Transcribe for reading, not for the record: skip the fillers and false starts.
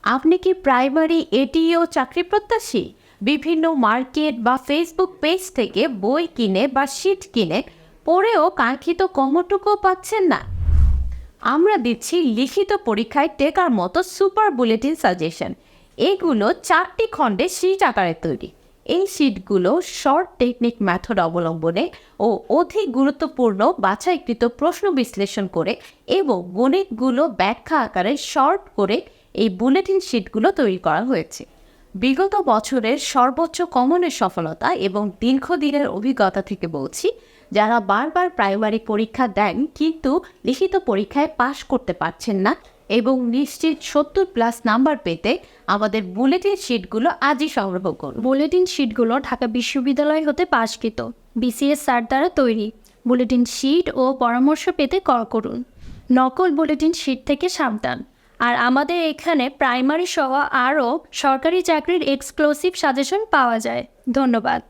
আপনি কি প্রাইমারি এটিও চাকরি প্রত্যাশী? বিভিন্ন মার্কেট বা ফেসবুক পেজ থেকে বই কিনে বা শিট কিনে পড়েও কাঙ্ক্ষিত কর্মটুকু পাচ্ছেন না? আমরা দিচ্ছি লিখিত পরীক্ষায় টেকার মতো সুপার বুলেটিন সাজেশন। এগুলো 4টি খণ্ডে শিট আকারে তৈরি। এই শিটগুলো শর্ট টেকনিক মেথড অবলম্বনে ও অধিক গুরুত্বপূর্ণ বাছাইকৃত প্রশ্ন বিশ্লেষণ করে এবং গণিতগুলো ব্যাখ্যা আকারে শর্ট করে এই বুলেটিন শিটগুলো তৈরি করা হয়েছে। বিগত বছরের সর্বোচ্চ কমনের সফলতা এবং দীর্ঘদিনের অভিজ্ঞতা থেকে বলছি, যারা বারবার প্রাইমারি পরীক্ষা দেন কিন্তু লিখিত পরীক্ষায় পাশ করতে পারছেন না এবং নিশ্চিত 70+ নাম্বার পেতে আমাদের বুলেটিন শিটগুলো আজই সংগ্রহ করুন। বুলেটিন শিটগুলো ঢাকা বিশ্ববিদ্যালয় হতে পাশকৃত বিসিএস স্যার দ্বারা তৈরি। বুলেটিন শিট ও পরামর্শ পেতে কল করুন। নকল বুলেটিন শিট থেকে সাবধান। আর আমাদের এখানে প্রাইমারি সহ আরও সরকারি চাকরির এক্সক্লুসিভ সাজেশন পাওয়া যায়। ধন্যবাদ।